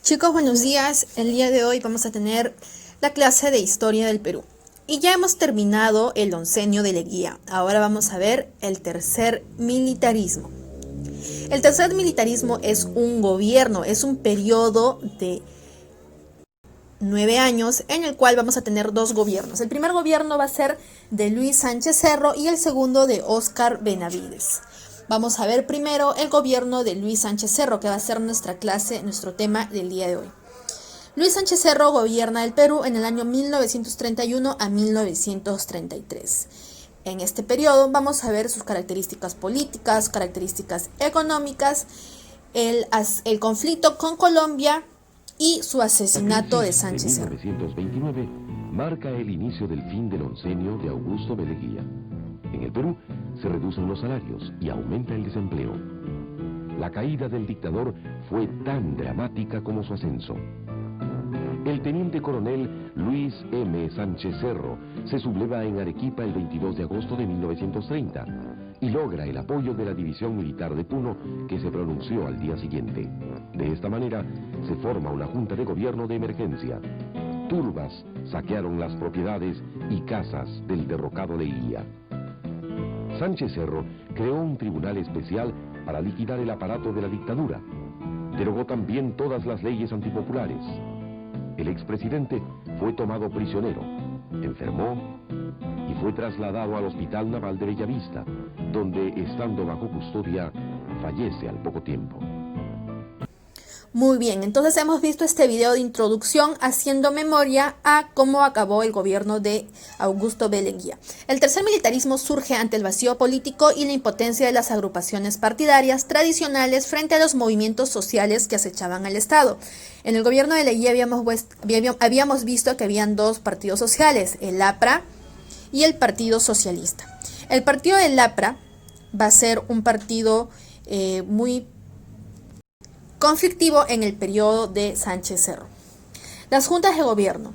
Chicos, buenos días. El día de hoy vamos a tener la clase de Historia del Perú. Y ya hemos terminado el oncenio de Leguía. Ahora vamos a ver el tercer militarismo. El tercer militarismo es un gobierno, es un periodo de 9 años en el cual vamos a tener dos gobiernos. El primer gobierno va a ser de Luis Sánchez Cerro y el segundo de Óscar Benavides. Vamos a ver primero el gobierno de Luis Sánchez Cerro, que va a ser nuestra clase, nuestro tema del día de hoy. Luis Sánchez Cerro gobierna el Perú en el año 1931 a 1933. En este periodo vamos a ver sus características políticas, características económicas, el conflicto con Colombia y su asesinato de Sánchez Cerro. 1929 marca el inicio del fin del oncenio de Augusto B. Leguía. En el Perú se reducen los salarios y aumenta el desempleo. La caída del dictador fue tan dramática como su ascenso. El teniente coronel Luis M. Sánchez Cerro se subleva en Arequipa el 22 de agosto de 1930 y logra el apoyo de la División Militar de Puno, que se pronunció al día siguiente. De esta manera se forma una junta de gobierno de emergencia. Turbas saquearon las propiedades y casas del derrocado Leguía. Sánchez Cerro creó un tribunal especial para liquidar el aparato de la dictadura. Derogó también todas las leyes antipopulares. El expresidente fue tomado prisionero, enfermó y fue trasladado al Hospital Naval de Bellavista, donde, estando bajo custodia, fallece al poco tiempo. Muy bien, entonces hemos visto este video de introducción haciendo memoria a cómo acabó el gobierno de Augusto B. Leguía. El tercer militarismo surge ante el vacío político y la impotencia de las agrupaciones partidarias tradicionales frente a los movimientos sociales que acechaban al Estado. En el gobierno de Leguía habíamos visto que habían dos partidos sociales, el APRA y el Partido Socialista. El partido del APRA va a ser un partido muy conflictivo en el periodo de Sánchez Cerro. Las juntas de gobierno.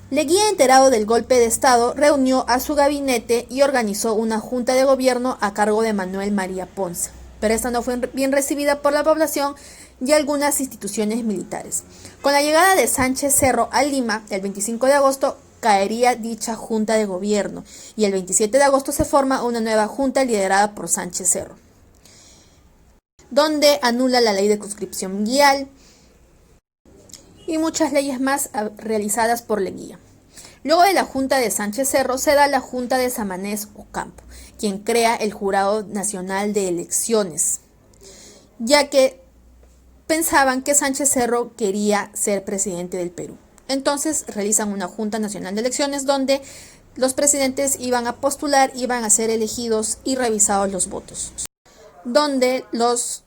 Leguía, enterado del golpe de Estado, reunió a su gabinete y organizó una junta de gobierno a cargo de Manuel María Ponce, pero esta no fue bien recibida por la población y algunas instituciones militares. Con la llegada de Sánchez Cerro a Lima, el 25 de agosto, caería dicha junta de gobierno y el 27 de agosto se forma una nueva junta liderada por Sánchez Cerro, donde anula la ley de conscripción vial y muchas leyes más realizadas por Leguía. Luego de la junta de Sánchez Cerro se da la junta de Samanez Ocampo, quien crea el Jurado Nacional de Elecciones, ya que pensaban que Sánchez Cerro quería ser presidente del Perú. Entonces realizan una Junta Nacional de Elecciones donde los presidentes iban a postular, iban a ser elegidos y revisados los votos, donde los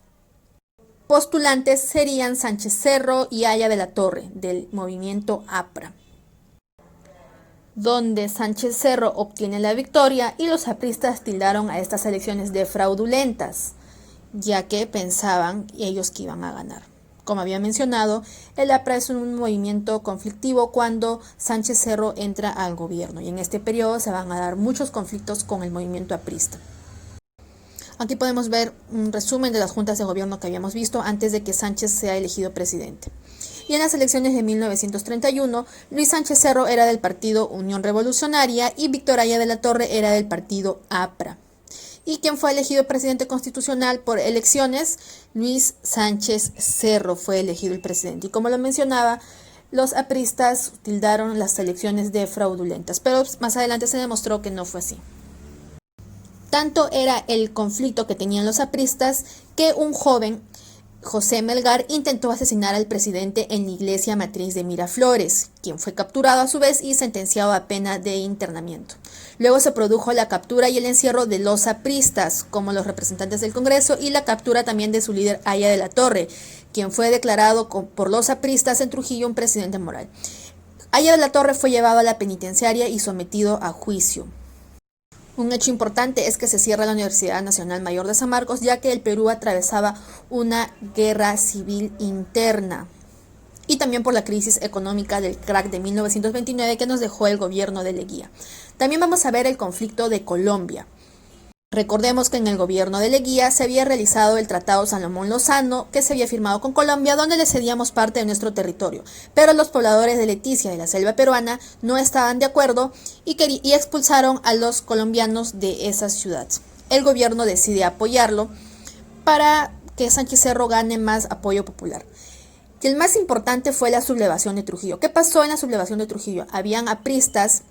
postulantes serían Sánchez Cerro y Haya de la Torre, del movimiento APRA, donde Sánchez Cerro obtiene la victoria y los apristas tildaron a estas elecciones de fraudulentas, ya que pensaban ellos que iban a ganar. Como había mencionado, el APRA es un movimiento conflictivo cuando Sánchez Cerro entra al gobierno, y en este periodo se van a dar muchos conflictos con el movimiento aprista. Aquí podemos ver un resumen de las juntas de gobierno que habíamos visto antes de que Sánchez sea elegido presidente. Y en las elecciones de 1931, Luis Sánchez Cerro era del partido Unión Revolucionaria y Víctor Haya de la Torre era del partido APRA. Y quien fue elegido presidente constitucional por elecciones, Luis Sánchez Cerro fue elegido el presidente. Y como lo mencionaba, los apristas tildaron las elecciones de fraudulentas, pero más adelante se demostró que no fue así. Tanto era el conflicto que tenían los apristas que un joven, José Melgar, intentó asesinar al presidente en la iglesia matriz de Miraflores, quien fue capturado a su vez y sentenciado a pena de internamiento. Luego se produjo la captura y el encierro de los apristas como los representantes del Congreso y la captura también de su líder Haya de la Torre, quien fue declarado por los apristas en Trujillo un presidente moral. Haya de la Torre fue llevado a la penitenciaria y sometido a juicio. Un hecho importante es que se cierra la Universidad Nacional Mayor de San Marcos, ya que el Perú atravesaba una guerra civil interna, y también por la crisis económica del crack de 1929 que nos dejó el gobierno de Leguía. También vamos a ver el conflicto de Colombia. Recordemos que en el gobierno de Leguía se había realizado el Tratado Salomón-Lozano, que se había firmado con Colombia, donde le cedíamos parte de nuestro territorio, pero los pobladores de Leticia y la selva peruana no estaban de acuerdo y expulsaron a los colombianos de esa ciudad. El gobierno decide apoyarlo para que Sánchez Cerro gane más apoyo popular. Y el más importante fue la sublevación de Trujillo. ¿Qué pasó en la sublevación de Trujillo? Habían apristas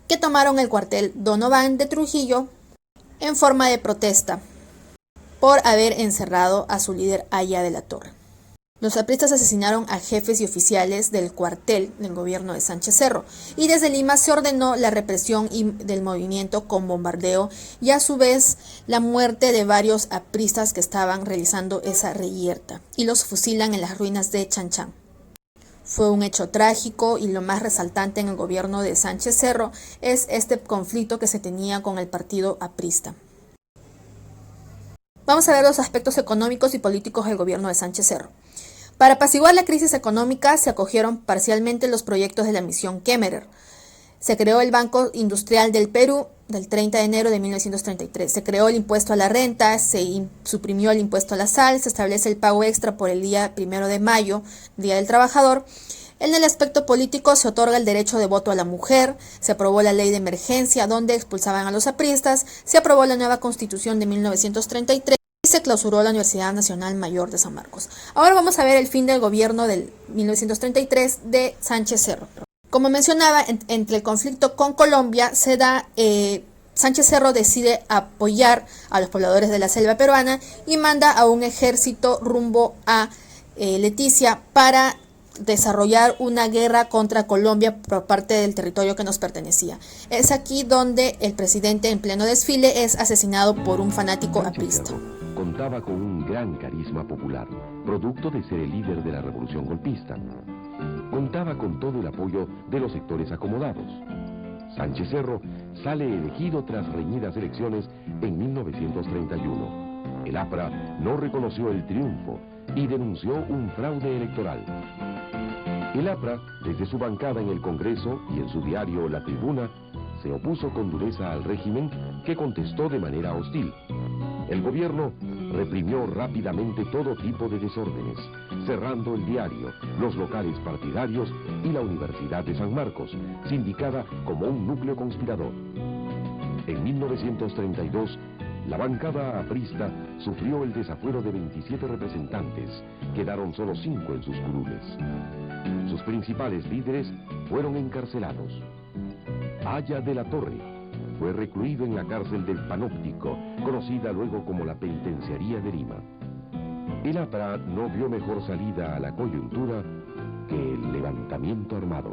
que tomaron el cuartel Donovan de Trujillo en forma de protesta por haber encerrado a su líder Aya de la Torre. Los apristas asesinaron a jefes y oficiales del cuartel del gobierno de Sánchez Cerro, y desde Lima se ordenó la represión del movimiento con bombardeo y a su vez la muerte de varios apristas que estaban realizando esa reyerta, y los fusilan en las ruinas de Chanchán. Fue un hecho trágico, y lo más resaltante en el gobierno de Sánchez Cerro es este conflicto que se tenía con el partido aprista. Vamos a ver los aspectos económicos y políticos del gobierno de Sánchez Cerro. Para apaciguar la crisis económica se acogieron parcialmente los proyectos de la misión Kemmerer. Se creó el Banco Industrial del Perú del 30 de enero de 1933. Se creó el impuesto a la renta, se suprimió el impuesto a la sal, se establece el pago extra por el día 1 de mayo, Día del Trabajador. En el aspecto político se otorga el derecho de voto a la mujer, se aprobó la ley de emergencia donde expulsaban a los apristas, se aprobó la nueva constitución de 1933 y se clausuró la Universidad Nacional Mayor de San Marcos. Ahora vamos a ver el fin del gobierno del 1933 de Sánchez Cerro. Como mencionaba, entre el conflicto con Colombia se da, Sánchez Cerro decide apoyar a los pobladores de la selva peruana y manda a un ejército rumbo a Leticia para desarrollar una guerra contra Colombia por parte del territorio que nos pertenecía. Es aquí donde el presidente en pleno desfile es asesinado por un fanático aprista. Contaba con un gran carisma popular, producto de ser el líder de la revolución golpista. Contaba con todo el apoyo de los sectores acomodados. Sánchez Cerro sale elegido tras reñidas elecciones en 1931. El APRA no reconoció el triunfo y denunció un fraude electoral. El APRA, desde su bancada en el Congreso y en su diario La Tribuna, se opuso con dureza al régimen, que contestó de manera hostil. El gobierno reprimió rápidamente todo tipo de desórdenes, cerrando el diario, los locales partidarios y la Universidad de San Marcos, sindicada como un núcleo conspirador. En 1932, la bancada aprista sufrió el desafuero de 27 representantes, quedaron solo 5 en sus curules. Sus principales líderes fueron encarcelados. Aya de la Torre fue recluido en la cárcel del Panóptico, conocida luego como la Penitenciaría de Lima. El APRA no vio mejor salida a la coyuntura que el levantamiento armado.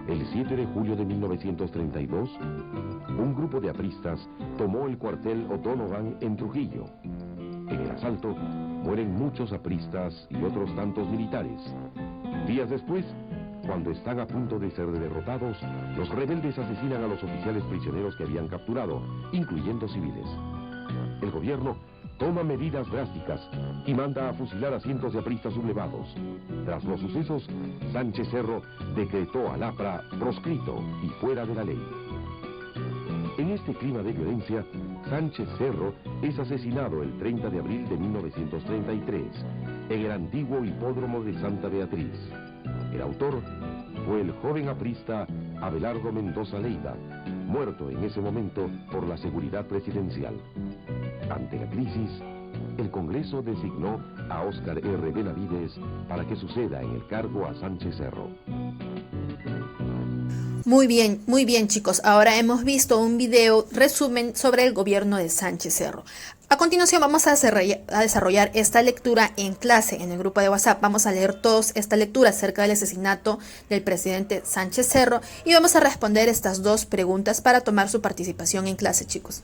El 7 de julio de 1932, un grupo de apristas tomó el cuartel O'Donovan en Trujillo. En el asalto mueren muchos apristas y otros tantos militares. Días después, cuando están a punto de ser derrotados, los rebeldes asesinan a los oficiales prisioneros que habían capturado, incluyendo civiles. El gobierno toma medidas drásticas y manda a fusilar a cientos de apristas sublevados. Tras los sucesos, Sánchez Cerro decretó al APRA proscrito y fuera de la ley. En este clima de violencia, Sánchez Cerro es asesinado el 30 de abril de 1933 en el antiguo hipódromo de Santa Beatriz. El autor fue el joven aprista Abelardo Mendoza Leiva, muerto en ese momento por la seguridad presidencial. Ante la crisis, el Congreso designó a Óscar R. Benavides para que suceda en el cargo a Sánchez Cerro. Muy bien chicos, ahora hemos visto un video resumen sobre el gobierno de Sánchez Cerro. A continuación vamos a desarrollar esta lectura en clase, en el grupo de WhatsApp. Vamos a leer todos esta lectura acerca del asesinato del presidente Sánchez Cerro y vamos a responder estas dos preguntas para tomar su participación en clase, chicos.